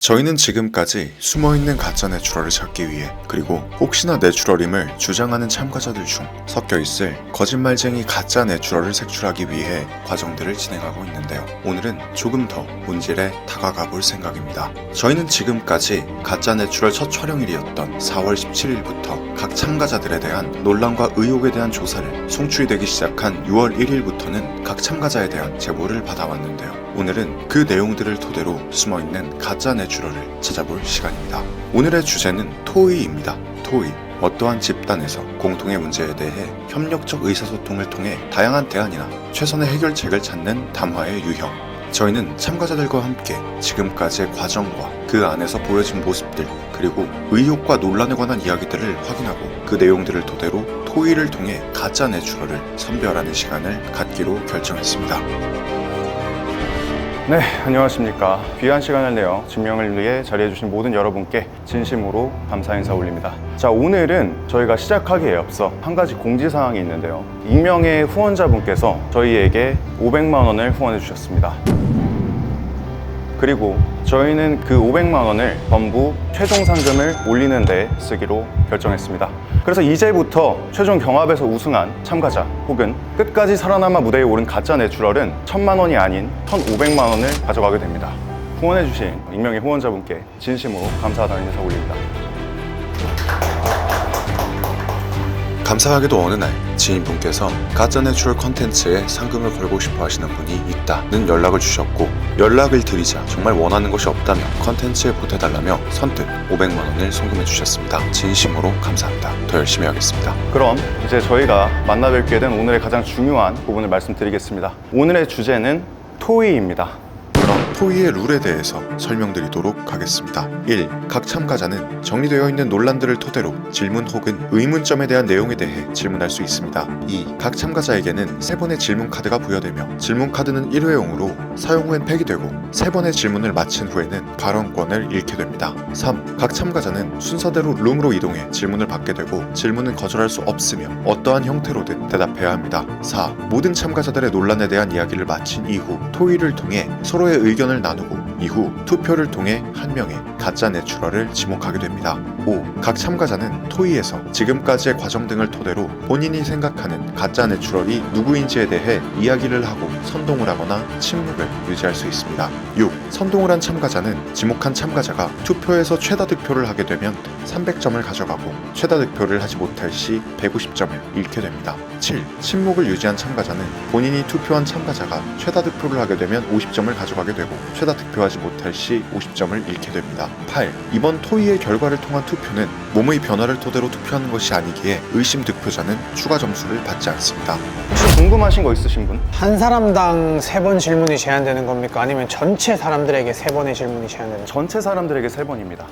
저희는 지금까지 숨어있는 가짜 내추럴을 찾기 위해, 그리고 혹시나 내추럴임을 주장하는 참가자들 중 섞여있을 거짓말쟁이 가짜 내추럴을 색출하기 위해 과정들을 진행하고 있는데요. 오늘은 조금 더 본질에 다가가 볼 생각입니다. 저희는 지금까지 가짜 내추럴 첫 촬영일이었던 4월 17일부터 각 참가자들에 대한 논란과 의혹에 대한 조사를, 송출이 되기 시작한 6월 1일부터는 각 참가자에 대한 제보를 받아왔는데요. 오늘은 그 내용들을 토대로 숨어있는 가짜 내추럴을 찾아볼 시간입니다. 오늘의 주제는 토의입니다. 토의. 어떠한 집단에서 공통의 문제에 대해 협력적 의사소통을 통해 다양한 대안이나 최선의 해결책을 찾는 담화의 유형. 저희는 참가자들과 함께 지금까지의 과정과 그 안에서 보여진 모습들, 그리고 의혹과 논란에 관한 이야기들을 확인하고 그 내용들을 토대로 토의를 통해 가짜 내추럴을 선별하는 시간을 갖기로 결정했습니다. 네, 안녕하십니까. 귀한 시간을 내어 증명을 위해 자리해주신 모든 여러분께 진심으로 감사 인사 올립니다. 자, 오늘은 저희가 시작하기에 앞서 한 가지 공지사항이 있는데요. 익명의 후원자분께서 저희에게 500만 원을 후원해 주셨습니다. 그리고 저희는 그 500만 원을 전부 최종 상금을 올리는 데 쓰기로 결정했습니다. 그래서 이제부터 최종 경합에서 우승한 참가자 혹은 끝까지 살아남아 무대에 오른 가짜 내추럴은 1000만 원이 아닌 1500만 원을 가져가게 됩니다. 후원해주신 익명의 후원자분께 진심으로 감사하다는 인사 올립니다. 감사하게도 어느 날 지인분께서 가짜 내추럴 컨텐츠에 상금을 걸고 싶어 하시는 분이 있다는 연락을 주셨고, 연락을 드리자 정말 원하는 것이 없다며 컨텐츠에 보태달라며 선뜻 500만 원을 송금해 주셨습니다. 진심으로 감사합니다. 더 열심히 하겠습니다. 그럼 이제 저희가 만나 뵙게 된 오늘의 가장 중요한 부분을 말씀드리겠습니다. 오늘의 주제는 토의입니다. 그럼 토의의 룰에 대해서 설명드리도록 하겠습니다. 1. 각 참가자는 정리되어 있는 논란들을 토대로 질문 혹은 의문점에 대한 내용에 대해 질문할 수 있습니다. 2. 각 참가자에게는 3번의 질문 카드가 부여되며 질문 카드는 1회용으로 사용 후엔 폐기되고 3번의 질문을 마친 후에는 발언권을 잃게 됩니다. 3. 각 참가자는 순서대로 룸으로 이동해 질문을 받게 되고 질문은 거절할 수 없으며 어떠한 형태로든 대답해야 합니다. 4. 모든 참가자들의 논란에 대한 이야기를 마친 이후 토의를 통해 서로의 의견을 나누고 이후 투표를 통해 한 명의 가짜 내추럴을 지목하게 됩니다. 5. 각 참가자는 토의에서 지금까지의 과정 등을 토대로 본인이 생각하는 가짜 내추럴이 누구인지에 대해 이야기를 하고 선동을 하거나 침묵을 유지할 수 있습니다. 6. 선동을 한 참가자는 지목한 참가자가 투표에서 최다 득표를 하게 되면 300점을 가져가고 최다 득표를 하지 못할 시 150점을 잃게 됩니다. 7. 침묵을 유지한 참가자는 본인이 투표한 참가자가 최다 득표를 하게 되면 50점을 가져가게 되고 최다 득표하지 못할 시 50점을 잃게 됩니다. 8. 이번 토의의 결과를 통한 투표는 몸의 변화를 토대로 투표하는 것이 아니기에 의심 득표자는 추가 점수를 받지 않습니다. 혹시 궁금하신 거 있으신 분? 한 사람당 3번 질문이 제한되는 겁니까? 아니면 전체 사람들에게 3번의 질문이 제한되는 겁니까? 전체 사람들에게 3번입니다.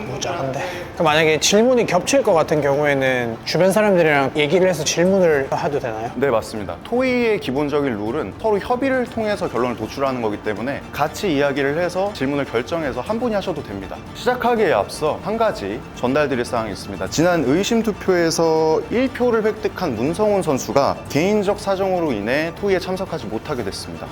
모자란데. 그럼 만약에 질문이 겹칠 것 같은 경우에는 주변 사람들이랑 얘기를 해서 질문을 해도 되나요? 네, 맞습니다. 토의의 기본적인 룰은 서로 협의를 통해서 결론을 도출하는 거기 때문에 같이 이야기를 해서 질문을 결정해서 한 분이 하셔도 됩니다. 시작하기에 앞서 한 가지 전달드릴 사항이 있습니다. 지난 의심 투표에서 1표를 획득한 문성훈 선수가 개인적 사정으로 인해 토의에 참석하지 못하게 됐습니다.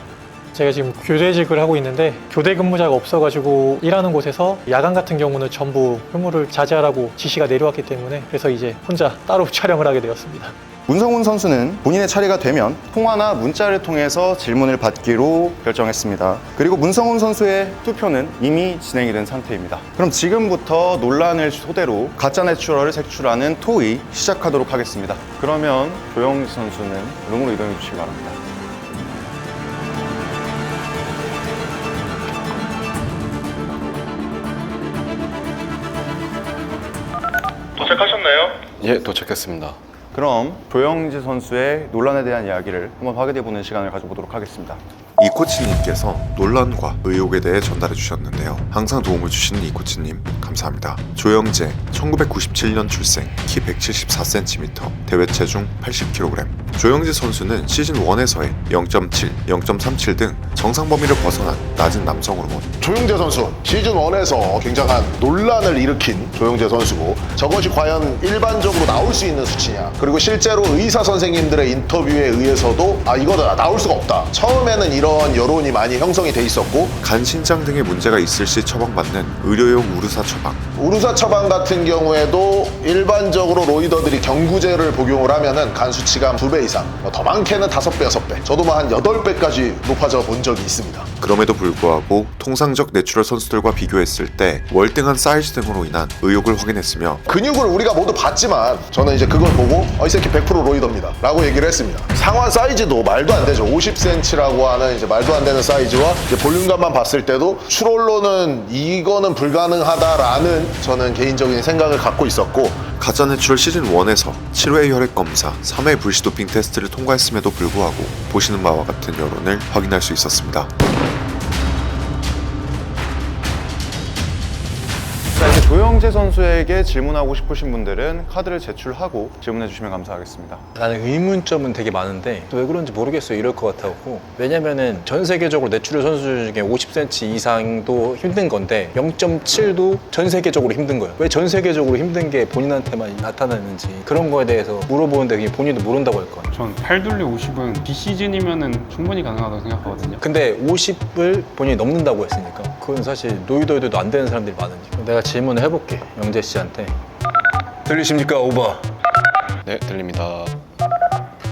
제가 지금 교대직을 하고 있는데 교대 근무자가 없어가지고 일하는 곳에서 야간 같은 경우는 전부 휴무를 자제하라고 지시가 내려왔기 때문에 그래서 이제 혼자 따로 촬영을 하게 되었습니다. 문성훈 선수는 본인의 차례가 되면 통화나 문자를 통해서 질문을 받기로 결정했습니다. 그리고 문성훈 선수의 투표는 이미 진행이 된 상태입니다. 그럼 지금부터 논란을 토대로 가짜 내추럴을 색출하는 토의 시작하도록 하겠습니다. 그러면 조영지 선수는 룸으로 이동해 주시기 바랍니다. 도착하셨나요? 예, 도착했습니다. 그럼 조영지 선수의 논란에 대한 이야기를 한번 확인해보는 시간을 가져보도록 하겠습니다. 이 코치님께서 논란과 의혹에 대해 전달해 주셨는데요. 항상 도움을 주시는 이 코치님 감사합니다. 조영재, 1997년 출생, 키 174cm, 대회 체중 80kg. 조영재 선수는 시즌 1에서의 0.7, 0.37 등 정상 범위를 벗어난 낮은 남성 호르몬. 조용재 선수 시즌 1에서 굉장한 논란을 일으킨 조용재 선수고, 저것이 과연 일반적으로 나올 수 있는 수치냐, 그리고 실제로 의사 선생님들의 인터뷰에 의해서도 이거 나올 수가 없다, 처음에는 이런 이런 여론이 많이 형성이 돼 있었고, 간 신장 등의 문제가 있을 시 처방받는 의료용 우르사 처방. 우르사 처방 같은 경우에도 일반적으로 로이더들이 경구제를 복용을 하면은 간 수치가 2배 이상, 더 많게는 5배, 6배, 저도 뭐 한 8배까지 높아져 본 적이 있습니다. 그럼에도 불구하고 통상적 내추럴 선수들과 비교했을 때 월등한 사이즈 등으로 인한 의욕을 확인했으며 근육을 우리가 모두 봤지만 저는 이제 그걸 보고 이 새끼 100% 로이더입니다 라고 얘기를 했습니다. 상완 사이즈도 말도 안 되죠. 50cm라고 하는 이제 말도 안 되는 사이즈와 이제 볼륨감만 봤을 때도 출홀로는 이거는 불가능하다라는 저는 개인적인 생각을 갖고 있었고, 가짜 내추럴 시즌 1에서 7회 혈액 검사, 3회 불시 도핑 테스트를 통과했음에도 불구하고 보시는 바와 같은 여론을 확인할 수 있었습니다. 자, 이제 조영재 선수에게 질문하고 싶으신 분들은 카드를 제출하고 질문해 주시면 감사하겠습니다. 나는 의문점은 되게 많은데 왜 그런지 모르겠어요. 이럴 것 같아갖고. 왜냐면은 전 세계적으로 내추럴 선수 중에 50cm 이상도 힘든 건데 0.7도 전 세계적으로 힘든 거예요. 왜 전 세계적으로 힘든 게 본인한테만 나타나는지 그런 거에 대해서 물어보는데 그냥 본인도 모른다고 할 거예요. 전 팔둘레 50은 비시즌이면은 충분히 가능하다고 생각하거든요. 근데 50을 본인이 넘는다고 했으니까 그건 사실 노이더에도 안 되는 사람들이 많으니까. 내가 질문을 해볼게, 영재 씨한테. 들리십니까, 오버? 네, 들립니다.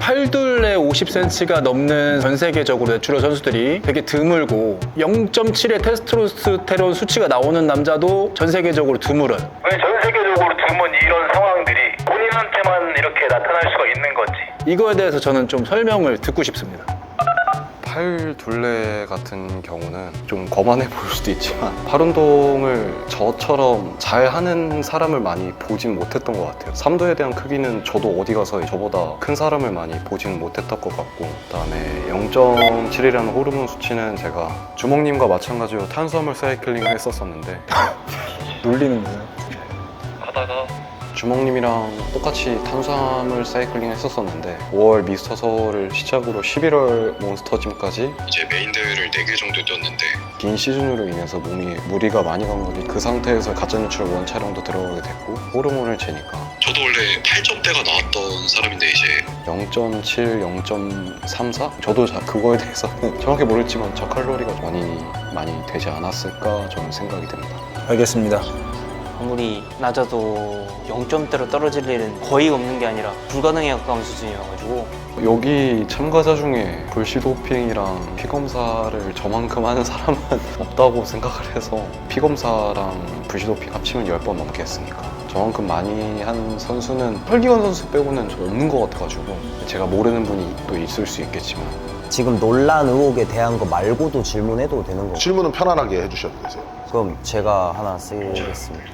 팔둘레 50cm가 넘는 전 세계적으로 내추럴 선수들이 되게 드물고 0.7의 테스토스테론 수치가 나오는 남자도 전 세계적으로 드물어요. 왜 전 세계적으로 드문 이런 상황들이 본인한테만 이렇게 나타날 수가 있는 건지. 이거에 대해서 저는 좀 설명을 듣고 싶습니다. 팔둘레 같은 경우는 좀 거만해 보일 수도 있지만 팔 운동을 저처럼 잘 하는 사람을 많이 보진 못했던 것 같아요. 삼두에 대한 크기는 저도 어디 가서 저보다 큰 사람을 많이 보지는 못했던 것 같고, 그다음에 0.7이라는 호르몬 수치는 제가 주먹님과 마찬가지로 탄수화물 사이클링을 했었었는데 놀리는 거예요? 하다가 주먹님이랑 똑같이 탄수화물 사이클링 했었었는데 5월 미스터서를 시작으로 11월 몬스터짐까지 이제 메인 대회를 4개 정도 뛰었는데 긴 시즌으로 인해서 몸이 무리가 많이 간 거지. 그 상태에서 가짜뉴트럴 원 촬영도 들어가게 됐고 호르몬을 재니까 저도 원래 8점대가 나왔던 사람인데 이제 0.7, 0.34? 저도 그거에 대해서는 정확히 모르겠지만 저칼로리가 많이 되지 않았을까 저는 생각이 듭니다. 알겠습니다. 아무리 낮아도 0점대로 떨어질 일은 거의 없는 게 아니라 불가능에 가까운 수준이어가지고. 여기 참가자 중에 불시도핑이랑 피검사를 저만큼 하는 사람은 없다고 생각을 해서 피검사랑 불시도핑 합치면 10번 넘게 했으니까 저만큼 많이 한 선수는 혈기원 선수 빼고는 좀 없는 것 같아가지고 제가 모르는 분이 또 있을 수 있겠지만 지금 논란 의혹에 대한 거 말고도 질문해도 되는 거고. 질문은 편안하게 해주셔도 되세요. 그럼 제가 하나 쓰겠습니다.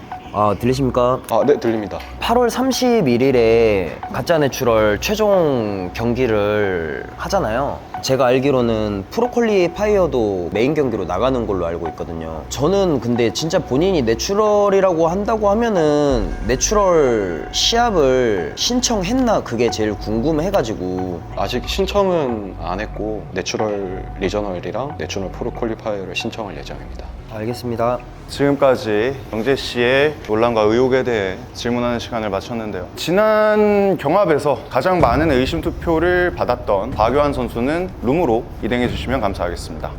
들리십니까? 네, 들립니다. 8월 31일에 가짜 내추럴 최종 경기를 하잖아요. 제가 알기로는 프로퀄리파이어도 메인 경기로 나가는 걸로 알고 있거든요. 저는 근데 진짜 본인이 내추럴이라고 한다고 하면은 내추럴 시합을 신청했나 그게 제일 궁금해가지고. 아직 신청은 안 했고 내추럴 리저널이랑 내추럴 프로퀄리파이어를 신청할 예정입니다. 알겠습니다. 지금까지 영재 씨의 논란과 의혹에 대해 질문하는 시간을 마쳤는데요. 지난 경합에서 가장 많은 의심 투표를 받았던 박요한 선수는 룸으로 이동해 주시면 감사하겠습니다.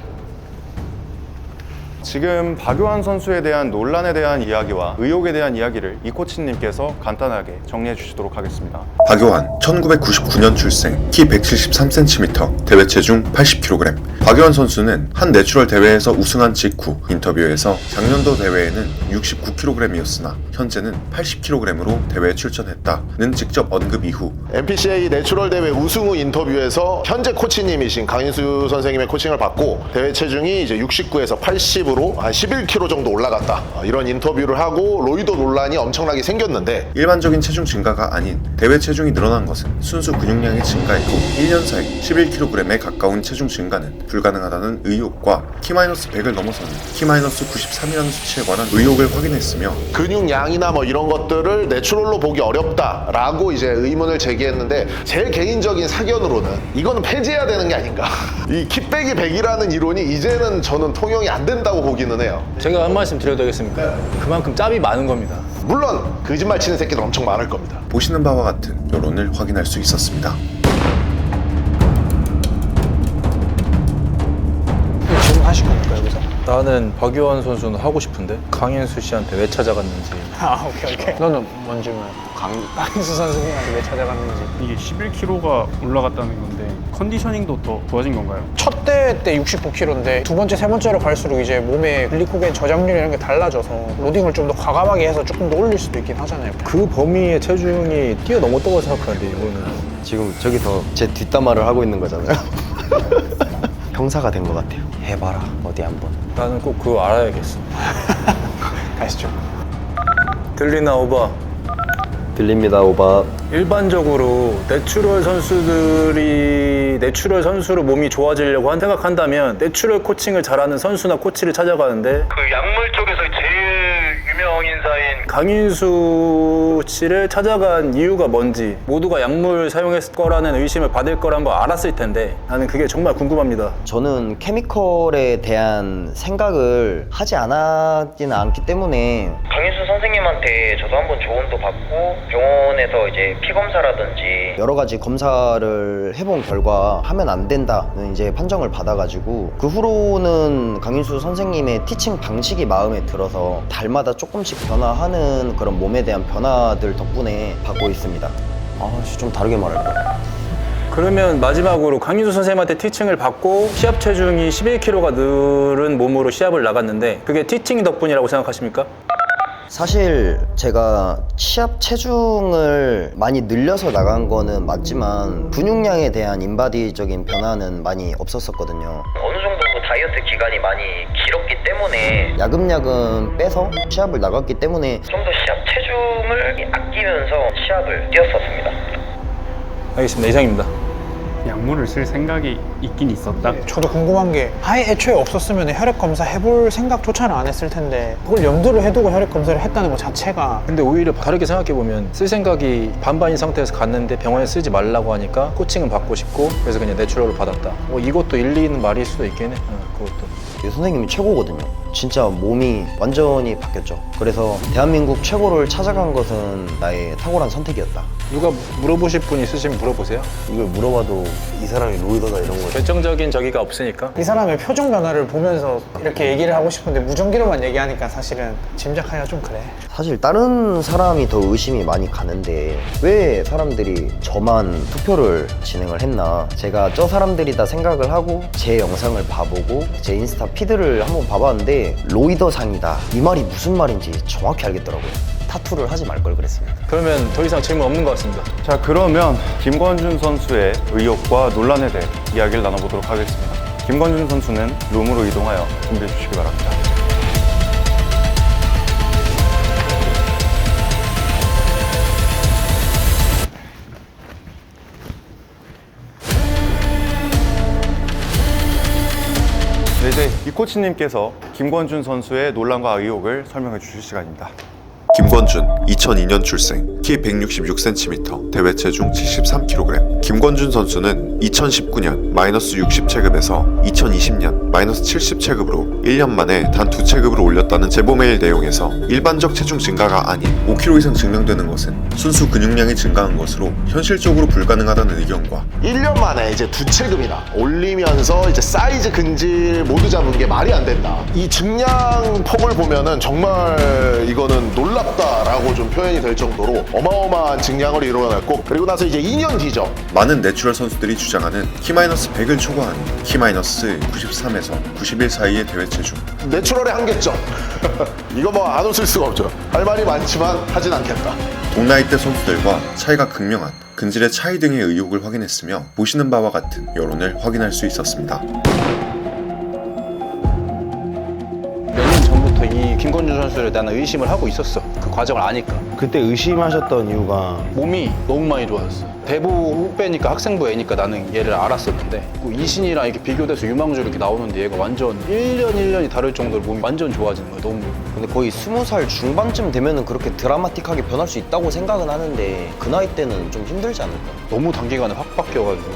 지금 박요한 선수에 대한 논란에 대한 이야기와 의혹에 대한 이야기를 이 코치님께서 간단하게 정리해 주시도록 하겠습니다. 박요한 1999년 출생, 키 173cm, 대회 체중 80kg. 박요한 선수는 한 내추럴 대회에서 우승한 직후 인터뷰에서 작년도 대회에는 69kg이었으나 현재는 80kg으로 대회에 출전했다는 직접 언급 이후 NPCA 내추럴 대회 우승 후 인터뷰에서 현재 코치님이신 강인수 선생님의 코칭을 받고 대회 체중이 이제 69에서 80으로 한 11kg 정도 올라갔다, 이런 인터뷰를 하고 로이더 논란이 엄청나게 생겼는데, 일반적인 체중 증가가 아닌 대회 체중이 늘어난 것은 순수 근육량의 증가이고 1년 사이 11kg에 가까운 체중 증가는 불가능하다는 의혹과 T-100을 넘어서는 T-93이라는 수치에 관한 의혹을 확인했으며 근육량이나 뭐 이런 것들을 내추럴로 보기 어렵다라고 이제 의문을 제기했는데, 제 개인적인 사견으로는 이거는 폐지해야 되는 게 아닌가. 이 키 빼기 100이라는 이론이 이제는 저는 통용이 안 된다고 보기는 해요. 제가 한 말씀 드려도 되겠습니까? 그만큼 짭이 많은 겁니다. 물론 거짓말 치는 새끼들 엄청 많을 겁니다. 보시는 바와 같은 여론을 확인할 수 있었습니다. 나는 박유환 선수는 하고 싶은데 강인수 씨한테 왜 찾아갔는지. 아, 오케이. 너는 뭔 질문? 강인수 선수님한테 왜 찾아갔는지. 이게 11kg가 올라갔다는 건데 컨디셔닝도 더 좋아진 건가요? 첫 대 때 69kg인데 두 번째, 세 번째로 갈수록 이제 몸의 글리코겐 저장률 이런 게 달라져서 로딩을 좀 더 과감하게 해서 조금 더 올릴 수도 있긴 하잖아요. 그 범위의 체중이 뛰어넘었다고 생각하는데 이거는 지금 저기서 제 뒷담화를 하고 있는 거잖아요. 형사가 된 것 같아요. 해봐라 어디 한번. 나는 꼭 그거 알아야겠어. 가시죠. 들리나 오바? 들립니다 오바. 일반적으로 내추럴 선수들이 내추럴 선수로 몸이 좋아지려고 생각한다면 내추럴 코칭을 잘하는 선수나 코치를 찾아가는데 그 약물 쪽에서 제일 유명 인사인 강인수 씨를 찾아간 이유가 뭔지 모두가 약물 사용했을 거라는 의심을 받을 거란 걸 알았을 텐데 나는 그게 정말 궁금합니다. 저는 케미컬에 대한 생각을 하지 않았지는 않기 때문에 강인수 선생님한테 저도 한번 조언도 받고 병원에서 이제 피 검사라든지 여러 가지 검사를 해본 결과 하면 안 된다는 이제 판정을 받아가지고 그 후로는 강인수 선생님의 티칭 방식이 마음에 들어서 달마다 조금씩 변화하는 그런 몸에 대한 변화들 덕분에 받고 있습니다. 좀 다르게 말할까? 그러면 마지막으로 강인수 선생님한테 티칭을 받고 시합 체중이 11kg가 늘은 몸으로 시합을 나갔는데 그게 티칭 덕분이라고 생각하십니까? 사실 제가 시합 체중을 많이 늘려서 나간 거는 맞지만 근육량에 대한 인바디적인 변화는 많이 없었었거든요. 어느 정도 다이어트 기간이 많이 길었기 때문에 야금야금 빼서 시합을 나갔기 때문에 좀 더 시합 체중을 아끼면서 시합을 뛰었었습니다. 알겠습니다. 이상입니다. 약물을 쓸 생각이 있긴 있었다. 저도 궁금한 게 아예 애초에 없었으면 혈액 검사 해볼 생각조차는 안 했을 텐데 그걸 염두를 해두고 혈액 검사를 했다는 것 자체가 근데 오히려 다르게 생각해보면 쓸 생각이 반반인 상태에서 갔는데 병원에 쓰지 말라고 하니까 코칭은 받고 싶고 그래서 그냥 내추럴로 받았다. 이것도 일리 있는 말일 수도 있긴 해. 그것도. 선생님이 최고거든요. 진짜 몸이 완전히 바뀌었죠. 그래서 대한민국 최고를 찾아간 것은 나의 탁월한 선택이었다. 누가 물어보실 분 있으시면 물어보세요. 이걸 물어봐도 이 사람이 로이더다 이런 거. 결정적인 저기가 없으니까. 이 사람의 표정 변화를 보면서 이렇게 얘기를 하고 싶은데 무전기로만 얘기하니까 사실은 짐작하기가 좀 그래. 사실 다른 사람이 더 의심이 많이 가는데 왜 사람들이 저만 투표를 진행을 했나. 제가 저 사람들이다 생각을 하고 제 영상을 봐보고 제 인스타 피드를 한번 봐봤는데 로이더상이다 이 말이 무슨 말인지 정확히 알겠더라고요. 타투를 하지 말 걸 그랬습니다. 그러면 더 이상 질문 없는 것 같습니다. 자, 그러면 김권준 선수의 의혹과 논란에 대해 이야기를 나눠보도록 하겠습니다. 김권준 선수는 룸으로 이동하여 준비해 주시기 바랍니다. 네, 이제 이 코치님께서 김권준 선수의 논란과 의혹을 설명해 주실 시간입니다. 김권준, 2002년 출생, 키 166cm, 대회 체중 73kg. 김권준 선수는 2019년 마이너스 60체급에서 2020년 마이너스 70체급으로 1년 만에 단 2체급으로 올렸다는 제보메일 내용에서 일반적 체중 증가가 아닌 5kg 이상 증명되는 것은 순수 근육량이 증가한 것으로 현실적으로 불가능하다는 의견과 1년 만에 이제 2체급이나 올리면서 이제 사이즈 근질 모두 잡은 게 말이 안 된다. 이 증량 폭을 보면은 정말 이거는 놀랍다라고 좀 표현이 될 정도로 어마어마한 증량을 이루어냈고 그리고 나서 이제 2년 뒤죠. 많은 내추럴 선수들이 주장하는 키-100을 초과한 키-93에서 91 사이의 대회 체중. 내추럴의 한계점. 이거 뭐 안 웃을 수가 없죠. 할 말이 많지만 하진 않겠다. 동나이대 선수들과 차이가 극명한 근질의 차이 등의 의혹을 확인했으며 보시는 바와 같은 여론을 확인할 수 있었습니다. 몇 년 전부터 이 김권준 선수를 나는 의심을 하고 있었어. 그 과정을 아니까. 그때 의심하셨던 이유가 몸이 너무 많이 좋아졌어. 대부 후배니까 학생부 애니까 나는 얘를 알았었는데 이신이랑 이렇게 비교돼서 유망주로 이렇게 나오는데 얘가 완전 1년이 다를 정도로 몸이 완전 좋아지는 거야. 너무. 근데 거의 20살 중반쯤 되면은 그렇게 드라마틱하게 변할 수 있다고 생각은 하는데 그 나이 때는 좀 힘들지 않을까? 너무 단기간에 확 바뀌어가지고.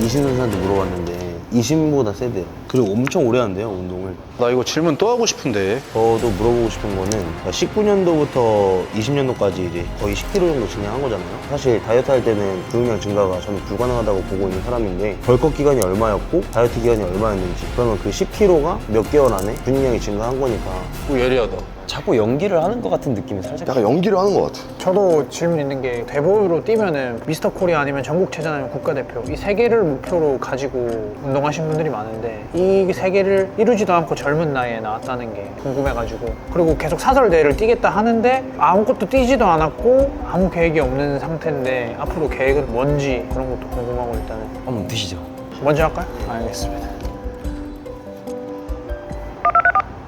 이신 선수한테 물어봤는데 20보다 세대요. 그리고 엄청 오래 한대요, 운동을. 나 이거 질문 또 하고 싶은데. 저도 물어보고 싶은 거는 19년도부터 20년도까지 이제 거의 10kg 정도 진행한 거잖아요. 사실 다이어트 할 때는 근육량 증가가 저는 불가능하다고 보고 있는 사람인데 벌컥 기간이 얼마였고 다이어트 기간이 얼마였는지, 그러면 그 10kg가 몇 개월 안에 근육량이 증가한 거니까 예리하다. 자꾸 연기를 하는 것 같은 느낌이 살짝. 약간 연기를 하는 것 같아. 저도 질문 있는 게 대보로 뛰면은 미스터 코리아 아니면 전국체전 아니면 국가대표 이 세 개를 목표로 가지고 운동하신 분들이 많은데 이 세 개를 이루지도 않고 젊은 나이에 나왔다는 게 궁금해가지고, 그리고 계속 사설 대회를 뛰겠다 하는데 아무것도 뛰지도 않았고 아무 계획이 없는 상태인데 앞으로 계획은 뭔지 그런 것도 궁금하고 일단은 한번 드시죠. 먼저 할까요? 알겠습니다.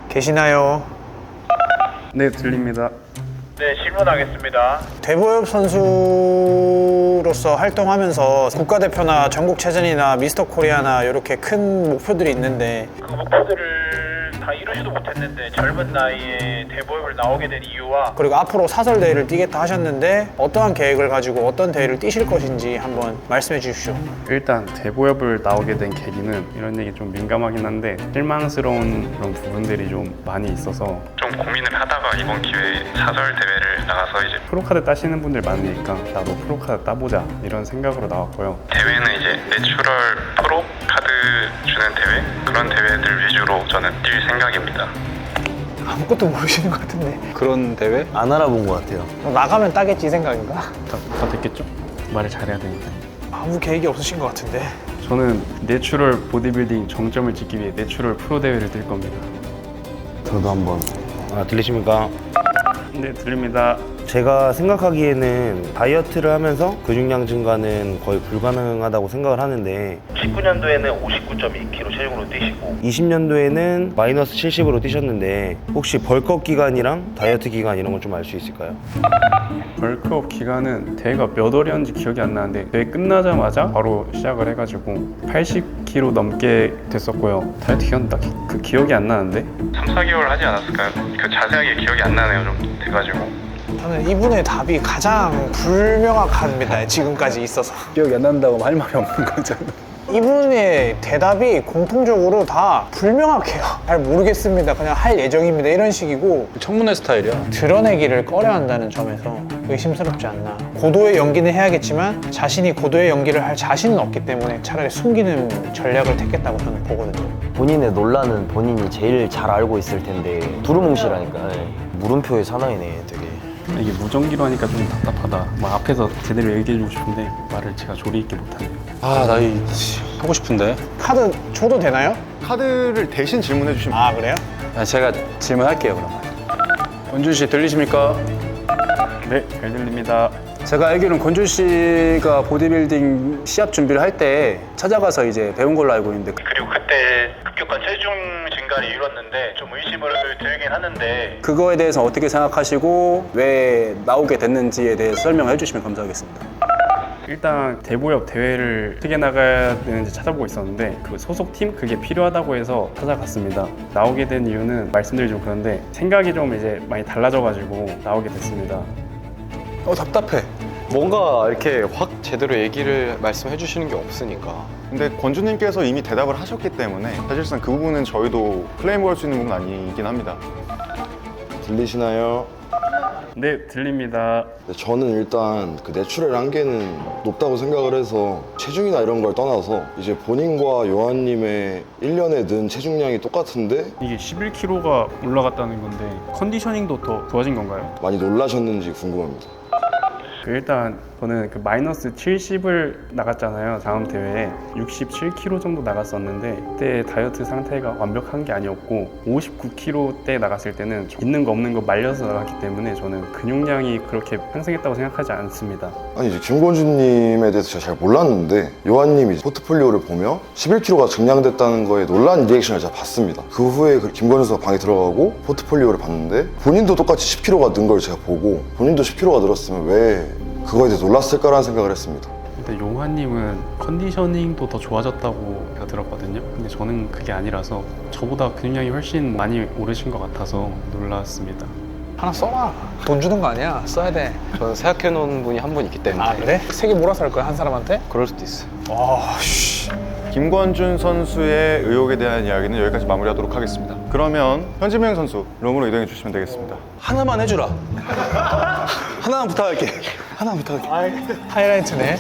계시나요? 네, 들립니다. 네, 질문하겠습니다. 대보엽 선수로서 활동하면서 국가대표나 전국체전이나 미스터 코리아나 이렇게 큰 목표들이 있는데 그 목표들을 다 이루지도 못했는데 젊은 나이에 대보엽을 나오게 된 이유와, 그리고 앞으로 사설 대회를 뛰겠다 하셨는데 어떠한 계획을 가지고 어떤 대회를 뛰실 것인지 한번 말씀해 주십시오. 일단 대보엽을 나오게 된 계기는, 이런 얘기 좀 민감하긴 한데 실망스러운 그런 부분들이 좀 많이 있어서 좀 고민을 하다가 이번 기회에 사설 대회를 나가서 이제 프로카드 따시는 분들 많으니까 나도 프로카드 따보자 이런 생각으로 나왔고요. 대회는 이제 내추럴 프로 카드 주는 대회, 그런 대회들 위주로 저는 뛸 생각입니다. 아무것도 모르시는 것 같은데 그런 대회? 안 알아본 것 같아요. 나가면 따겠지 생각인가? 다 됐겠죠? 말을 잘해야 되니까. 아무 계획이 없으신 것 같은데. 저는 내추럴 보디빌딩 정점을 찍기 위해 내추럴 프로 대회를 뛸 겁니다. 저도 한번. 들리십니까? 네, 들립니다. 제가 생각하기에는 다이어트를 하면서 근육량 증가는 거의 불가능하다고 생각을 하는데 19년도에는 59.2kg 체중으로 뛰시고 20년도에는 마이너스 70으로 뛰셨는데 혹시 벌컥 기간이랑 다이어트 기간 이런 건 좀 알 수 있을까요? 벌크업 기간은 대회가 몇 월이었는지 기억이 안 나는데 대회 끝나자마자 바로 시작을 해가지고 80kg 넘게 됐었고요. 다이어트 기간 딱 그 기억이 안 나는데 3, 4개월 하지 않았을까요? 그 자세하게 기억이 안 나네요. 좀 돼가지고. 저는 이분의 답이 가장 불명확합니다. 지금까지 있어서. 기억이 안 난다고 할 말이 없는 거잖아. 이분의 대답이 공통적으로 다 불명확해요. 잘 모르겠습니다. 그냥 할 예정입니다. 이런 식이고 청문회 스타일이야. 드러내기를 꺼려한다는 점에서 의심스럽지 않나. 고도의 연기는 해야겠지만 자신이 고도의 연기를 할 자신은 없기 때문에 차라리 숨기는 전략을 택했다고 저는 보거든요. 본인의 논란은 본인이 제일 잘 알고 있을 텐데 두루뭉실하니까 물음표의 사나이네 되게. 이게 무전기로 하니까 좀 답답하다. 막 앞에서 제대로 얘기해주고 싶은데 말을 제가 조리 있게 못하네요. 나 이 하고 싶은데. 카드 줘도 되나요? 카드를 대신 질문해 주시면 아, 그래요? 제가 질문할게요 그러면. 권준 씨 들리십니까? 네, 잘 들립니다. 제가 알기로는 권준 씨가 보디빌딩 시합 준비를 할 때 찾아가서 이제 배운 걸로 알고 있는데, 그리고 그때 급격한 체중 증가를 이뤘는데 좀 의심을 들긴 하는데 그거에 대해서 어떻게 생각하시고 왜 나오게 됐는지에 대해서 설명을 해주시면 감사하겠습니다. 일단 대보엽 대회를 어떻게 나가야 되는지 찾아보고 있었는데 그 소속팀 그게 필요하다고 해서 찾아갔습니다. 나오게 된 이유는 말씀드리기 좀 그런데 생각이 좀 이제 많이 달라져가지고 나오게 됐습니다. 답답해. 뭔가 이렇게 확 제대로 얘기를 말씀해 주시는 게 없으니까. 근데 권주님께서 이미 대답을 하셨기 때문에 사실상 그 부분은 저희도 클레임할 수 있는 부분은 아니긴 합니다. 들리시나요? 네, 들립니다. 저는 일단 그 내추럴 한계는 높다고 생각을 해서 체중이나 이런 걸 떠나서 이제 본인과 요한님의 1년에 는 체중량이 똑같은데 이게 11kg가 올라갔다는 건데 컨디셔닝도 더 좋아진 건가요? 많이 놀라셨는지 궁금합니다. 일단 저는 그 마이너스 70을 나갔잖아요. 다음 대회에 67kg 정도 나갔었는데 그때 다이어트 상태가 완벽한 게 아니었고 59kg 때 나갔을 때는 있는 거 없는 거 말려서 나갔기 때문에 저는 근육량이 그렇게 상승했다고 생각하지 않습니다. 아니 이제 김권주님에 대해서 제가 잘 몰랐는데 요한님이 포트폴리오를 보며 11kg가 증량됐다는 거에 놀란 리액션을 제가 봤습니다. 그 후에 김권주 선수가 방에 들어가고 포트폴리오를 봤는데 본인도 똑같이 10kg가 는 걸 제가 보고 본인도 10kg가 늘었으면 왜 그거에 대해 놀랐을까라는 생각을 했습니다. 일단 용환님은 컨디셔닝도 더 좋아졌다고 제가 들었거든요. 근데 저는 그게 아니라서 저보다 근육량이 훨씬 많이 오르신 것 같아서 놀랐습니다. 하나 써라. 돈 주는 거 아니야. 써야 돼. 저는 생각해 놓은 분이 한 분 있기 때문에. 아, 그래? 세 개 몰아서 할 거야, 한 사람한테? 그럴 수도 있어요. 김권준 선수의 의혹에 대한 이야기는 여기까지 마무리하도록 하겠습니다. 그러면 현진명 선수 룸으로 이동해 주시면 되겠습니다. 하나만 해주라. 하나만 부탁할게. 하나만 부탁할게. 하이라이트네.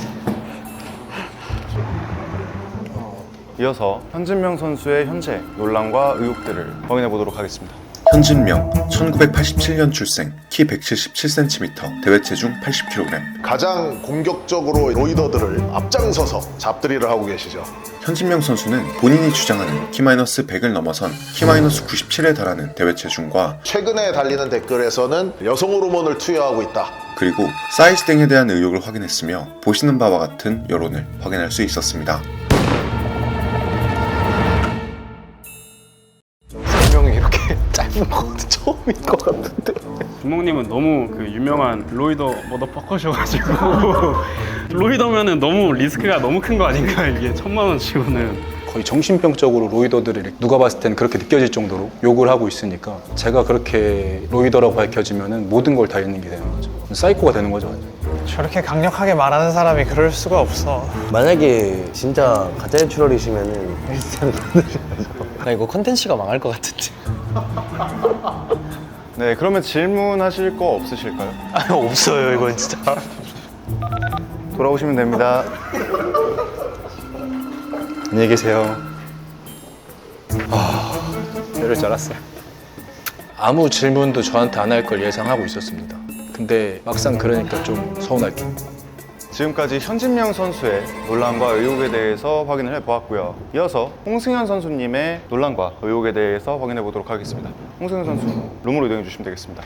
이어서 현진명 선수의 현재 논란과 의혹들을 확인해 보도록 하겠습니다. 현진명, 1987년 출생, 키 177cm, 대회 체중 80kg. 가장 공격적으로 로이더들을 앞장서서 잡들이를 하고 계시죠. 현진명 선수는 본인이 주장하는 키-100을 넘어선 키-97에 달하는 대회 체중과 최근에 달리는 댓글에서는 여성 호르몬을 투여하고 있다. 그리고 사이즈 등에 대한 의혹을 확인했으며 보시는 바와 같은 여론을 확인할 수 있었습니다. 설명이 이렇게 짧은 것도 처음인 것 같은데. 부모님은 너무 그 유명한 로이더 머더퍼커셔가지고 로이더면은 너무 리스크가 너무 큰 거 아닌가, 이게 1,000만 원 치고는. 거의 정신병적으로 로이더들이 누가 봤을 때는 그렇게 느껴질 정도로 욕을 하고 있으니까 제가 그렇게 로이더라고 밝혀지면은 모든 걸 다 잃는 게 되는 거죠. 사이코가 되는 거죠, 완전. 저렇게 강력하게 말하는 사람이 그럴 수가 없어. 만약에 진짜 가짜 내추럴이시면은 헬스장 받으셔야죠. 나 이거 컨텐츠가 망할 것 같은데. 네, 그러면 질문하실 거 없으실까요? 없어요, 이건 진짜. 돌아오시면 됩니다. 안녕히 계세요. 이럴 줄 알았어요. 아무 질문도 저한테 안 할 걸 예상하고 있었습니다. 근데 막상 그러니까 좀 서운할게. 지금까지 현진명 선수의 논란과 의혹에 대해서 확인을 해보았고요. 이어서 홍승현 선수님의 논란과 의혹에 대해서 확인해 보도록 하겠습니다. 홍승현 선수, 룸으로 이동해 주시면 되겠습니다.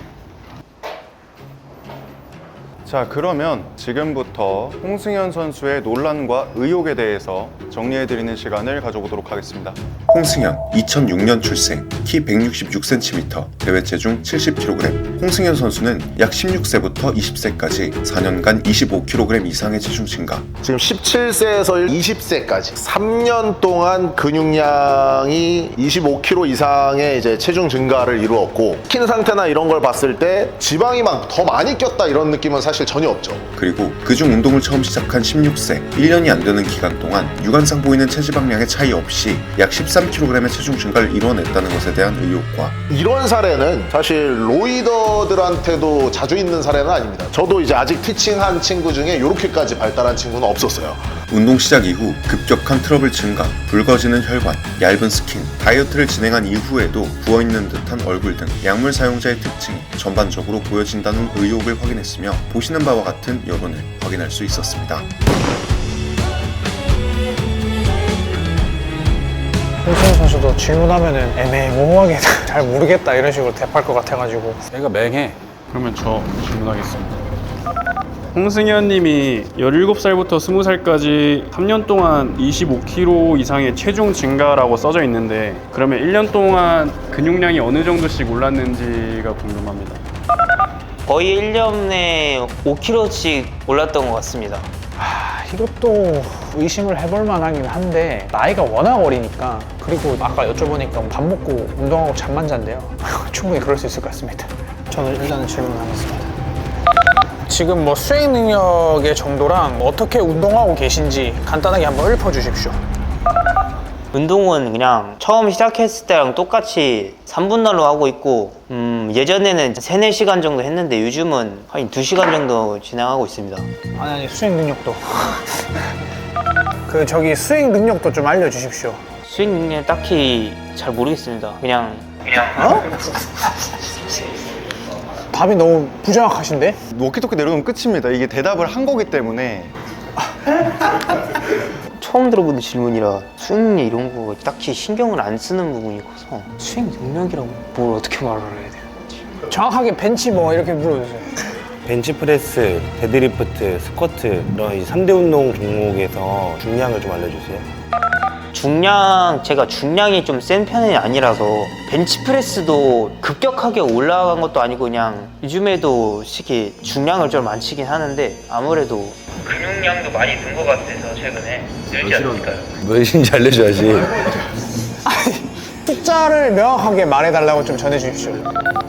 자, 그러면 지금부터 홍승현 선수의 논란과 의혹에 대해서 정리해드리는 시간을 가져보도록 하겠습니다. 홍승현, 2006년 출생, 키 166cm, 대회 체중 70kg. 홍승현 선수는 약 16세부터 20세까지 4년간 25kg 이상의 체중 증가. 지금 17세에서 20세까지 3년 동안 근육량이 25kg 이상의 이제 체중 증가를 이루었고, 킨 상태나 이런 걸 봤을 때 지방이 막 더 많이 꼈다 이런 느낌은 사실 전혀 없죠. 그리고 그중 운동을 처음 시작한 16세, 1년이 안 되는 기간 동안 육안상 보이는 체지방량의 차이 없이 약 13kg의 체중 증가를 이뤄냈다는 것에 대한 의혹과 이런 사례는 사실 로이더들한테도 자주 있는 사례는 아닙니다. 저도 이제 아직 티칭한 친구 중에 이렇게까지 발달한 친구는 없었어요. 운동 시작 이후 급격한 트러블 증가, 붉어지는 혈관, 얇은 스킨, 다이어트를 진행한 이후에도 부어있는 듯한 얼굴 등 약물 사용자의 특징이 전반적으로 보여진다는 의혹을 확인했으며 보시는 바와 같은 여론을 확인할 수 있었습니다. 홍승현 선수도 질문하면은 애매모호하게 잘 모르겠다 이런 식으로 대답할 것 같아가지고. 내가 맹해. 그러면 저 질문하겠습니다. 홍승현 님이 17살부터 20살까지 3년 동안 25kg 이상의 체중 증가라고 써져 있는데, 그러면 1년 동안 근육량이 어느 정도씩 올랐는지가 궁금합니다. 거의 1년에 5kg씩 올랐던 것 같습니다. 이것도 의심을 해볼 만하긴 한데 나이가 워낙 어리니까, 그리고 아까 여쭤보니까 밥 먹고 운동하고 잠만 잔대요. 충분히 그럴 수 있을 것 같습니다. 저는 일단은 질문하겠습니다. 지금 뭐 수행 능력의 정도랑 어떻게 운동하고 계신지 간단하게 한번 읊어주십시오. 운동은 그냥 처음 시작했을 때랑 똑같이 3분할로 하고 있고, 예전에는 3, 4시간 정도 했는데 요즘은 한 2시간 정도 진행하고 있습니다. 아니 수행 능력도 저기 수행 능력도 좀 알려주십시오. 수행 능력 딱히 잘 모르겠습니다. 그냥 답이 너무 부정확하신데? 워키토키 내려놓으면 끝입니다. 이게 대답을 한 거기 때문에. 처음 들어보는 질문이라 수행 능력 이런 거 딱히 신경을 안 쓰는 부분이 커서 수행 능력이라고 뭘 어떻게 말을 해야 되는지. 정확하게 벤치 뭐 이렇게 물어주세요. 벤치프레스, 데드리프트, 스쿼트 이런 3대 운동 종목에서 중량을 좀 알려주세요. 제가 중량이 좀 센 편이 아니라서 벤치프레스도 급격하게 올라간 것도 아니고 그냥 요즘에도 솔직히 중량을 좀 안 치긴 하는데 아무래도 근육량도 많이 든 것 같아서 최근에 늘지 않을까요? 몇인지 알려줘야지. 숫자를 명확하게 말해달라고 좀 전해주십시오.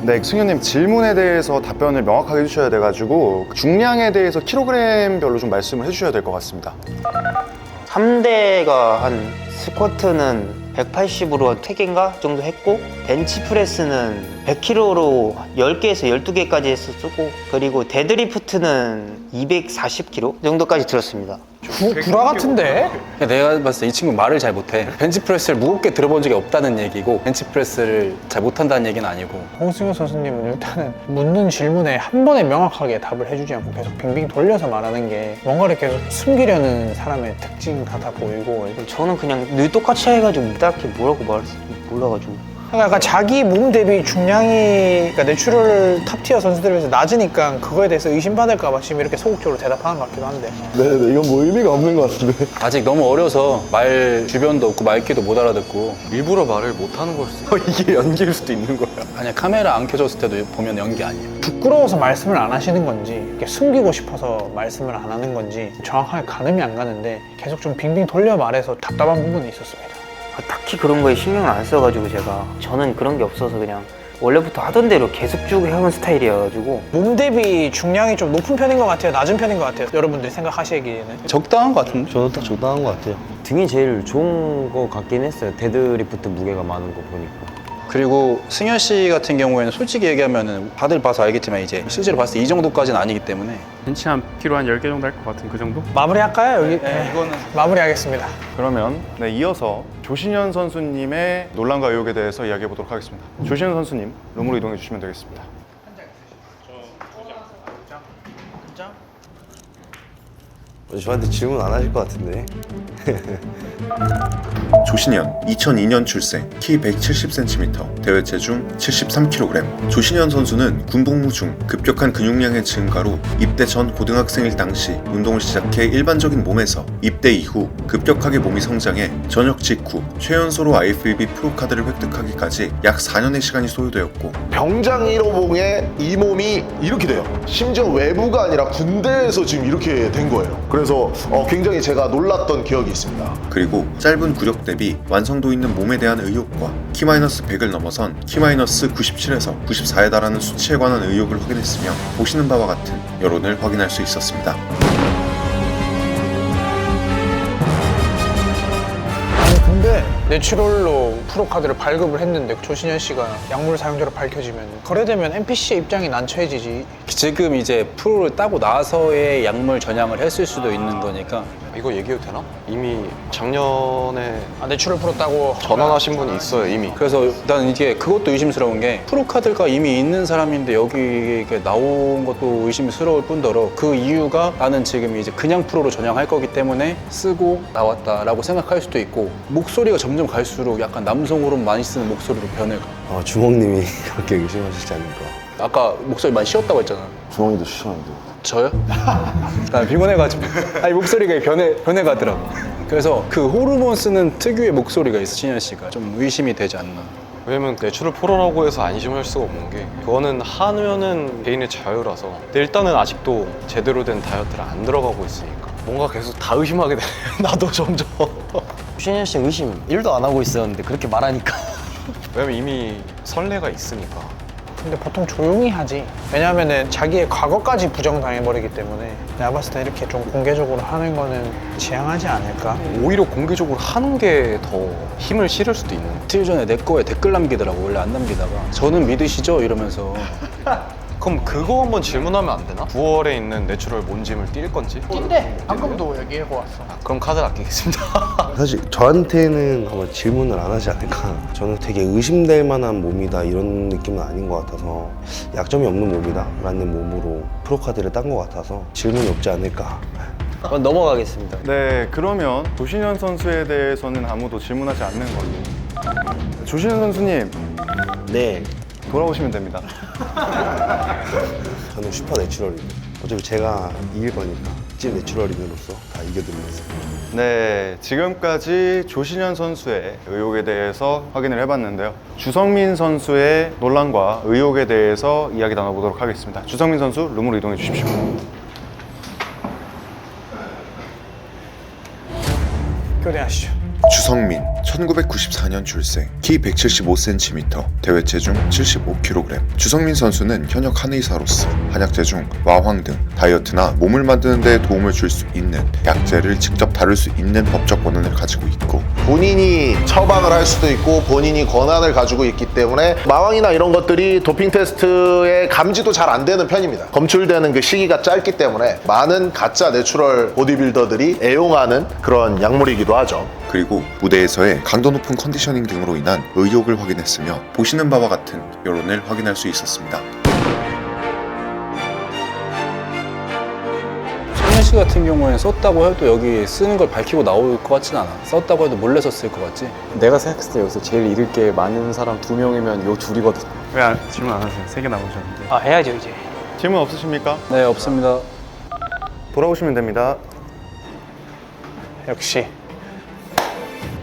네, 승현님 질문에 대해서 답변을 명확하게 해주셔야 돼가지고 중량에 대해서 킬로그램별로 좀 말씀을 해주셔야 될 것 같습니다. 3대가 한 스쿼트는 180으로 3개인가 정도 했고 벤치프레스는 100kg로 10개에서 12개까지 했었고 그리고 데드리프트는 240kg 정도까지 들었습니다. 구라 같은데? 내가 봤을 때 이 친구 말을 잘 못해. 벤치프레스를 무겁게 들어본 적이 없다는 얘기고 벤치프레스를 잘 못한다는 얘기는 아니고. 홍승효 선수님은 일단은 묻는 질문에 한 번에 명확하게 답을 해주지 않고 계속 빙빙 돌려서 말하는 게 뭔가를 계속 숨기려는 사람의 특징 같아 보이고 저는 그냥 늘 똑같이 해가지고 딱히 뭐라고 말할지 몰라가지고 그러니까 약간 자기 몸 대비 중량이 그러니까 내추럴 탑티어 선수들에 비해서 낮으니까 그거에 대해서 의심받을까 봐 지금 이렇게 소극적으로 대답하는 것 같기도 한데 네네, 이건 뭐 의미가 없는 것 같은데. 아직 너무 어려서 말 주변도 없고 말귀도 못 알아듣고. 일부러 말을 못하는 걸 수도 있고 이게 연기일 수도 있는 거야. 아니야, 카메라 안 켜졌을 때도 보면 연기 아니에요. 부끄러워서 말씀을 안 하시는 건지 이렇게 숨기고 싶어서 말씀을 안 하는 건지 정확하게 가늠이 안 가는데 계속 좀 빙빙 돌려 말해서 답답한 부분이 있었습니다. 딱히 그런 거에 신경을 안 써가지고 저는 그런 게 없어서 그냥 원래부터 하던 대로 계속 쭉 해온 스타일이어가지고 몸 대비 중량이 좀 높은 편인 것 같아요? 낮은 편인 것 같아요? 여러분들이 생각하시기에는? 적당한 것 같은데? 저는 딱 적당한 것 같아요. 등이 제일 좋은 거 같긴 했어요. 데드리프트 무게가 많은 거 보니까. 그리고 승현 씨 같은 경우에는 솔직히 얘기하면은 다들 봐서 알겠지만 이제 실제로 봤을 때 이 정도까지는 아니기 때문에 벤치 한 키로 한 10개 정도 할 것 같은 그 정도? 마무리할까요? 여기? 네, 이거는 마무리하겠습니다. 그러면 이어서 조신현 선수님의 논란과 의혹에 대해서 이야기해 보도록 하겠습니다. 조신현 선수님, 룸으로 이동해 주시면 되겠습니다. 저한테 질문 안 하실 것 같은데. 조신현, 2002년 출생, 키 170cm, 대회 체중 73kg. 조신현 선수는 군복무 중 급격한 근육량의 증가로 입대 전 고등학생일 당시 운동을 시작해 일반적인 몸에서 입대 이후 급격하게 몸이 성장해 전역 직후 최연소로 IFBB 프로카드를 획득하기까지 약 4년의 시간이 소요되었고 병장 1호봉에 이 몸이 이렇게 돼요. 심지어 외부가 아니라 군대에서 지금 이렇게 된 거예요. 그래서 굉장히 제가 놀랐던 기억이 있습니다. 그리고 짧은 구력 대비 완성도 있는 몸에 대한 의욕과 T-100을 넘어선 T-97에서 94에 달하는 수치에 관한 의혹을 확인했으며 보시는 바와 같은 여론을 확인할 수 있었습니다. 근데 내추럴로 프로카드를 발급을 했는데 조신현 씨가 약물 사용자로 밝혀지면 거래되면 NPC의 입장이 난처해지지. 지금 이제 프로를 따고 나서의 약물 전향을 했을 수도 있는 거니까. 이거 얘기해도 되나? 이미 작년에 내추럴 프로 따고 전환하신 분이 있어요 이미. 그래서 일단 이게 그것도 의심스러운 게 프로카드가 이미 있는 사람인데 여기 나온 것도 의심스러울 뿐더러 그 이유가 나는 지금 이제 그냥 프로로 전향할 거기 때문에 쓰고 나왔다라고 생각할 수도 있고 목소리가 점점 갈수록 약간 남성 호르몬 많이 쓰는 목소리로 변해가. 주먹님이 그렇게 의심하시지 않을까. 아까 목소리 많이 쉬었다고 했잖아. 주먹이도 추천합니다. 저요? 난 피곤해가지고 아니 목소리가 변해가더라고. 그래서 그 호르몬 쓰는 특유의 목소리가 있어. 신현 씨가 좀 의심이 되지 않나. 왜냐면 내추럴 프로라고 해서 안심할 수가 없는 게 그거는 하면은 개인의 자유라서 근데 일단은 아직도 제대로 된 다이어트를 안 들어가고 있으니까 뭔가 계속 다 의심하게 돼. 나도 점점. 신현 씨 의심 1도 안 하고 있었는데 그렇게 말하니까. 왜냐면 이미 선례가 있으니까. 근데 보통 조용히 하지. 왜냐면은 자기의 과거까지 부정당해버리기 때문에 내가 봤을 때 이렇게 좀 공개적으로 하는 거는 지양하지 않을까? 오히려 공개적으로 하는 게 더 힘을 실을 수도 있는. 이틀 전에 내 거에 댓글 남기더라고. 원래 안 남기다가 저는 믿으시죠? 이러면서. 그럼 그거 한번 질문하면 안 되나? 9월에 있는 내추럴 뭔짐을 뛸 건지? 낀데 방금도 얘기하고 왔어. 그럼 카드 아끼겠습니다. 사실 저한테는 아마 질문을 안 하지 않을까. 저는 되게 의심될 만한 몸이다 이런 느낌은 아닌 것 같아서 약점이 없는 몸이다 라는 몸으로 프로카드를 딴 것 같아서 질문이 없지 않을까. 넘어가겠습니다. 네, 그러면 조신현 선수에 대해서는 아무도 질문하지 않는 걸로. 조신현 선수님, 네, 돌아오시면 됩니다. 저는 슈퍼 내추럴입니다. 어차피 제가 이길 거니까 찐 내추럴인으로서 다 이겨드리겠습니다. 네, 지금까지 조신현 선수의 의혹에 대해서 확인을 해봤는데요. 주성민 선수의 논란과 의혹에 대해서 이야기 나눠보도록 하겠습니다. 주성민 선수, 룸으로 이동해 주십시오. 교대하시죠. 주성민, 1994년 출생, 키 175cm, 대회 체중 75kg. 주성민 선수는 현역 한의사로서 한약재 중 와황 등 다이어트나 몸을 만드는 데 도움을 줄 수 있는 약재를 직접 다룰 수 있는 법적 권한을 가지고 있고, 본인이 처방을 할 수도 있고 본인이 권한을 가지고 있기 때문에 마왕이나 이런 것들이 도핑 테스트의 감지도 잘 안 되는 편입니다. 검출되는 그 시기가 짧기 때문에 많은 가짜 내추럴 보디빌더들이 애용하는 그런 약물이기도 하죠. 그리고 무대에서의 강도 높은 컨디셔닝 등으로 인한 의욕을 확인했으며 보시는 바와 같은 여론을 확인할 수 있었습니다. 성현 씨 같은 경우에는 썼다고 해도 여기 쓰는 걸 밝히고 나올 것 같진 않아. 썼다고 해도 몰래 썼을 것 같지? 내가 생각했을 때 여기서 제일 잃을 게 많은 사람 2명이면 요 둘이거든. 왜 질문 안 하세요? 3개 남으셨는데. 아, 해야죠 이제. 질문 없으십니까? 네, 없습니다. 돌아오시면 됩니다. 역시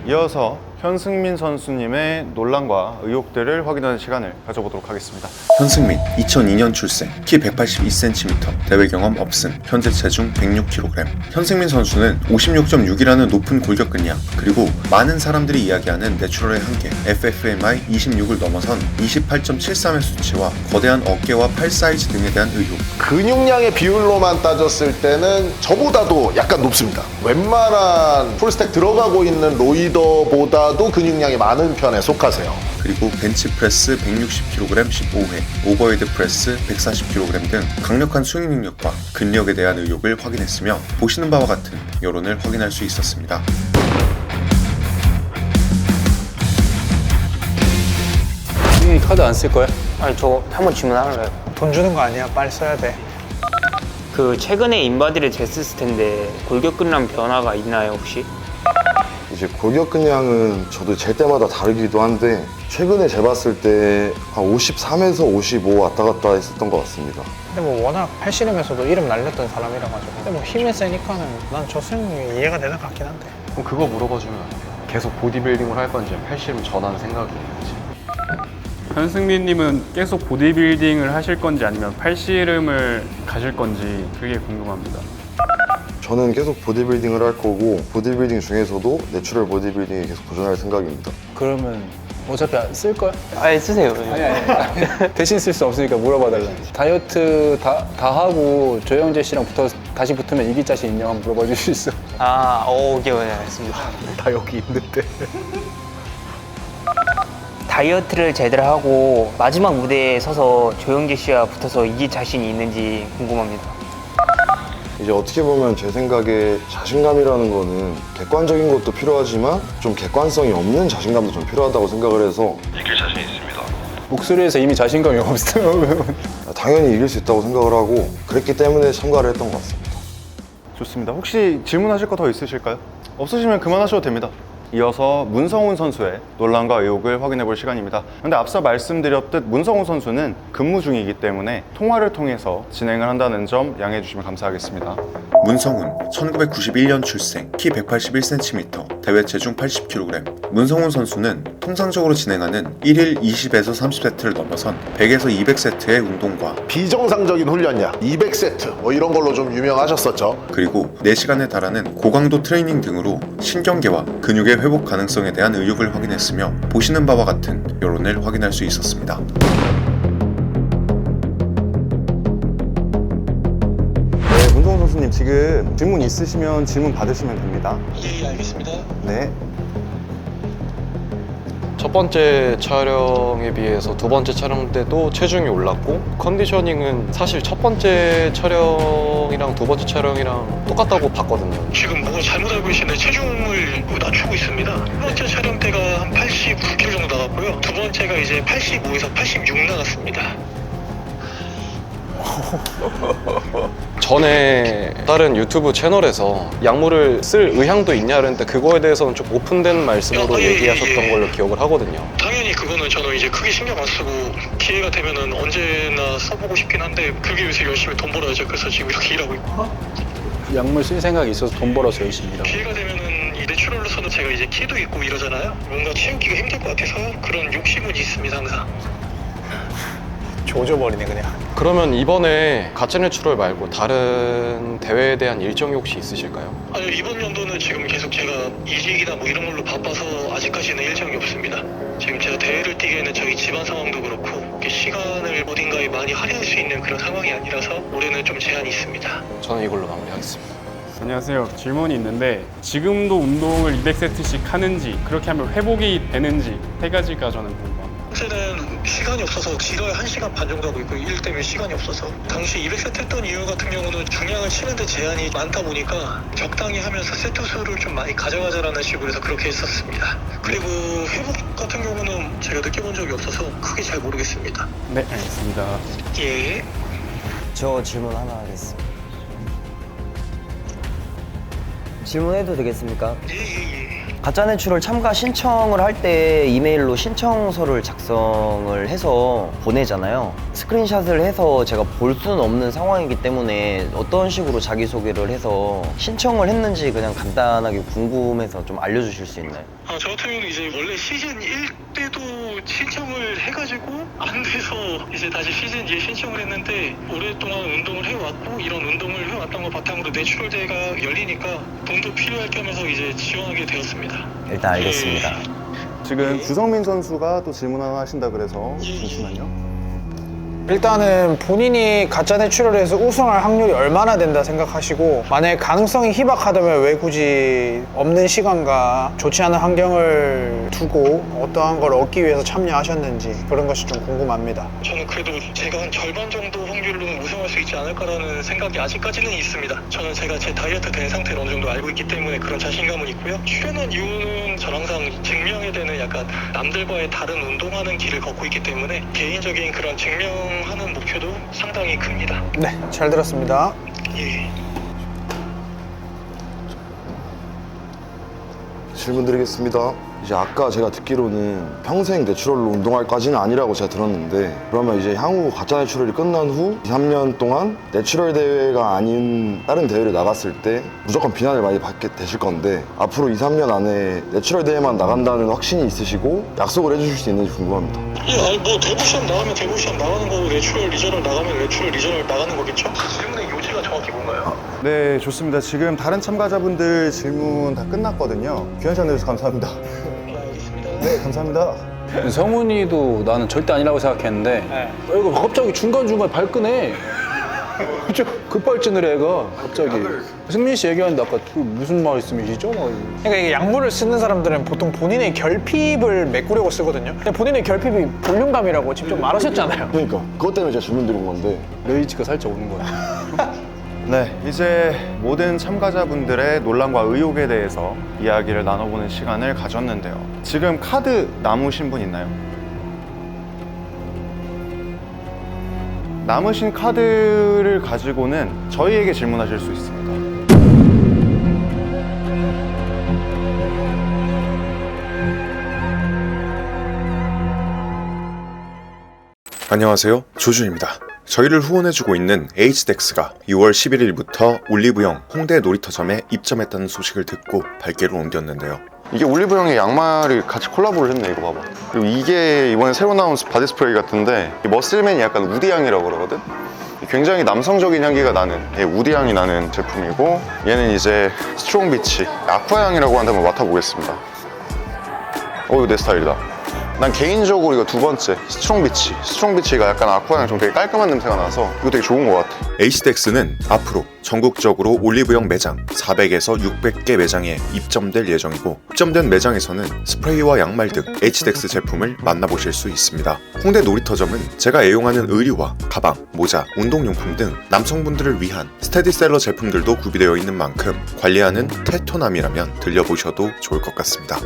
이어서 현승민 선수님의 논란과 의혹들을 확인하는 시간을 가져보도록 하겠습니다. 현승민, 2002년 출생, 키 182cm, 대회 경험 없음, 현재 체중 106kg. 현승민 선수는 56.6이라는 높은 골격 근량, 그리고 많은 사람들이 이야기하는 내추럴의 한계, FFMI 26을 넘어선 28.73의 수치와 거대한 어깨와 팔 사이즈 등에 대한 의혹. 근육량의 비율로만 따졌을 때는 저보다도 약간 높습니다. 웬만한 풀스택 들어가고 있는 로이더보다도 근육량이 많은 편에 속하세요. 그리고 벤치프레스 160kg 15회, 오버헤드 프레스 140kg 등 강력한 스윙 능력과 근력에 대한 의혹을 확인했으며 보시는 바와 같은 여론을 확인할 수 있었습니다. 이 카드 안 쓸 거야? 아니 저 한번 질문하려고요. 돈 주는 거 아니야. 빨리 써야 돼. 그 최근에 인바디를 쟀을 텐데 골격 근량 변화가 있나요 혹시? 이제 골격 근량은 저도 잴 때마다 다르기도 한데 최근에 재봤을 때 한 53에서 55 왔다 갔다 했었던 것 같습니다. 근데 뭐 워낙 팔씨름에서도 이름 날렸던 사람이라 가지고. 근데 뭐 힘이 세니까는 난 저 스윙이 이해가 되는 것 같긴 한데. 그럼 그거 물어봐주면 안 돼요? 계속 보디빌딩을 할 건지 팔씨름 전환 생각이 있는지. 현승민님은 계속 보디빌딩을 하실 건지 아니면 팔씨름을 가실 건지 그게 궁금합니다. 저는 계속 보디빌딩을 할 거고 보디빌딩 중에서도 내추럴 보디빌딩에 계속 도전할 생각입니다. 그러면 어차피 안 쓸 거야? 아예 쓰세요. 아니. 대신 쓸 수 없으니까 물어봐달라. 다이어트 다 하고 조영재 씨랑 다시 붙으면 이길 자신 있냐고 한번 물어봐 줄 수 있어? 아, 오케이, 알겠습니다. 다 여기 있는데. 다이어트를 제대로 하고 마지막 무대에 서서 조영재 씨와 붙어서 이길 자신이 있는지 궁금합니다. 이제 어떻게 보면 제 생각에 자신감이라는 거는 객관적인 것도 필요하지만 좀 객관성이 없는 자신감도 좀 필요하다고 생각을 해서 이길 자신 있습니다. 목소리에서 이미 자신감이 없어요. 당연히 이길 수 있다고 생각을 하고 그랬기 때문에 참가를 했던 것 같습니다. 좋습니다. 혹시 질문하실 거 더 있으실까요? 없으시면 그만하셔도 됩니다. 이어서 문성훈 선수의 논란과 의혹을 확인해 볼 시간입니다. 그런데 앞서 말씀드렸듯 문성훈 선수는 근무 중이기 때문에 통화를 통해서 진행을 한다는 점 양해해 주시면 감사하겠습니다. 문성훈, 1991년 출생, 키 181cm, 대회 체중 80kg. 문성훈 선수는 통상적으로 진행하는 1일 20에서 30세트를 넘어선 100에서 200세트의 운동과 비정상적인 훈련량 200세트 뭐 이런 걸로 좀 유명하셨었죠. 그리고 4시간에 달하는 고강도 트레이닝 등으로 신경계와 근육의 회복 가능성에 대한 의혹을 확인했으며 보시는 바와 같은 여론을 확인할 수 있었습니다. 네, 문성훈 선수님 지금 질문 있으시면 질문 받으시면 됩니다. 예, 알겠습니다. 네. 첫 번째 촬영에 비해서 두 번째 촬영 때도 체중이 올랐고 컨디셔닝은 사실 첫 번째 촬영이랑 두 번째 촬영이랑 똑같다고 봤거든요. 지금 뭔가 잘못 알고 계시는데 체중을 낮추고 있습니다. 첫 번째 촬영 때가 한 89kg 정도 나갔고요. 두 번째가 이제 85에서 86 나갔습니다. 전에 다른 유튜브 채널에서 약물을 쓸 의향도 있냐 그랬는데 그거에 대해서는 좀 오픈된 말씀으로 얘기하셨던 걸로 기억을 하거든요. 당연히 그거는 저는 이제 크게 신경 안 쓰고 기회가 되면은 언제나 써보고 싶긴 한데 그게 요새 열심히 돈 벌어야죠. 그래서 지금 이렇게 일하고 있고. 약물 쓸 생각이 있어서 돈 벌어서 열심히 일하고. 기회가 되면은 이 내추럴로서는 제가 이제 키도 있고 이러잖아요. 뭔가 채우기가 힘들 것 같아서 그런 욕심은 있습니다 항상. 조져버리네 그냥. 그러면 이번에 가짜 내추럴 말고 다른 대회에 대한 일정이 혹시 있으실까요? 아니요, 이번 연도는 지금 계속 제가 이직이나 뭐 이런 걸로 바빠서 아직까지는 일정이 없습니다. 지금 제가 대회를 뛰기에는 저희 집안 상황도 그렇고 이렇게 시간을 어딘가에 많이 할애할 수 있는 그런 상황이 아니라서 올해는 좀 제한이 있습니다. 저는 이걸로 마무리하겠습니다. 안녕하세요. 질문이 있는데 지금도 운동을 200세트씩 하는지 그렇게 하면 회복이 되는지 세 가지가 저는 궁금합니다. 현재는 시간이 없어서 지러에 1시간 반 정도 하고 있고 일 때문에 시간이 없어서 당시 200세트 했던 이유 같은 경우는 중량을 치는데 제한이 많다 보니까 적당히 하면서 세트 수를 좀 많이 가져가자라는 식으로 해서 그렇게 했었습니다. 그리고 회복 같은 경우는 제가 느껴본 적이 없어서 크게 잘 모르겠습니다. 네, 알겠습니다. 예. 저 질문 하나 하겠습니다. 질문해도 되겠습니까? 가짜 내추럴 참가 신청을 할 때 이메일로 신청서를 작성을 해서 보내잖아요. 스크린샷을 해서 제가 볼 수는 없는 상황이기 때문에 어떤 식으로 자기소개를 해서 신청을 했는지 그냥 간단하게 궁금해서 좀 알려주실 수 있나요? 저 같은 경우는 이제 원래 시즌 1 때도 신청을 해가지고 안 돼서 이제 다시 시즌 2에 신청을 했는데 오랫동안 운동을 해왔고 이런 운동을 해왔던 거 바탕으로 내추럴 대회가 열리니까 돈도 필요할 겸해서 이제 지원하게 되었습니다. 일단 알겠습니다. 지금 주성민 선수가 또 질문 하나 하신다 그래서 잠시만요. 일단은 본인이 가짜 내추럴에서 우승할 확률이 얼마나 된다 생각하시고 만약에 가능성이 희박하다면 왜 굳이 없는 시간과 좋지 않은 환경을 두고 어떠한 걸 얻기 위해서 참여하셨는지 그런 것이 좀 궁금합니다. 저는 그래도 제가 한 절반 정도 확률로는 우승할 수 있지 않을까라는 생각이 아직까지는 있습니다. 저는 제가 제 다이어트 된 상태를 어느 정도 알고 있기 때문에 그런 자신감은 있고요. 출연한 이유는 저는 항상 증명에 대한 약간 남들과의 다른 운동하는 길을 걷고 있기 때문에 개인적인 그런 증명하는 목표도 상당히 큽니다. 네, 잘 들었습니다. 예. 질문 드리겠습니다. 이제 아까 제가 듣기로는 평생 내추럴로 운동할까지는 아니라고 제가 들었는데 그러면 이제 향후 가짜 내추럴이 끝난 후 2, 3년 동안 내추럴 대회가 아닌 다른 대회를 나갔을 때 무조건 비난을 많이 받게 되실 건데 앞으로 2, 3년 안에 내추럴 대회만 나간다는 확신이 있으시고 약속을 해주실 수 있는지 궁금합니다. 예, 아니 뭐 대부 시험 나가면 대부 시험 나가는 거고 내추럴 리저널 나가면 내추럴 리저널 나가는 거겠죠? 질문의 요지가 정확히 뭔가요? 네, 좋습니다. 지금 다른 참가자분들 질문 다 끝났거든요. 귀한 시간 내주셔서 감사합니다. 네, 감사합니다. 성훈이도 나는 절대 아니라고 생각했는데 이거 갑자기 중간중간 발끈해. 급발진을 해, 애가 갑자기. 승민 씨 얘기하는데 아까 그 무슨 말씀이시죠? 그러니까 이게 약물을 쓰는 사람들은 보통 본인의 결핍을 메꾸려고 쓰거든요. 근데 본인의 결핍이 볼륨감이라고 직접 말하셨잖아요. 그러니까 그것 때문에 제가 질문 드린 건데 레이지가 살짝 오는 거야. 네, 이제 모든 참가자분들의 논란과 의혹에 대해서 이야기를 나눠보는 시간을 가졌는데요. 지금 카드 남으신 분 있나요? 남으신 카드를 가지고는 저희에게 질문하실 수 있습니다. 안녕하세요, 조준입니다. 저희를 후원해주고 있는 HDEX가 6월 11일부터 올리브영 홍대 놀이터점에 입점했다는 소식을 듣고 발길을 옮겼는데요. 이게 올리브영의 양말이 같이 콜라보를 했네. 이거 봐봐. 그리고 이게 이번에 새로 나온 바디 스프레이 같은데 머슬맨이 약간 우디 향이라고 그러거든? 굉장히 남성적인 향기가 나는 우디 향이 나는 제품이고 얘는 이제 스트롱 비치 아쿠아 향이라고 한번 맡아보겠습니다. 이거 내 스타일이다. 난 개인적으로 이거 두 번째 스트롱 비치가 약간 아쿠아향 좀 되게 깔끔한 냄새가 나서 이거 되게 좋은 것 같아. HDEX는 앞으로 전국적으로 올리브영 매장 400에서 600개 매장에 입점될 예정이고 입점된 매장에서는 스프레이와 양말 등 HDEX 제품을 만나보실 수 있습니다. 홍대 놀이터점은 제가 애용하는 의류와 가방, 모자, 운동용품 등 남성분들을 위한 스테디셀러 제품들도 구비되어 있는 만큼 관리하는 테토남이라면 들려보셔도 좋을 것 같습니다.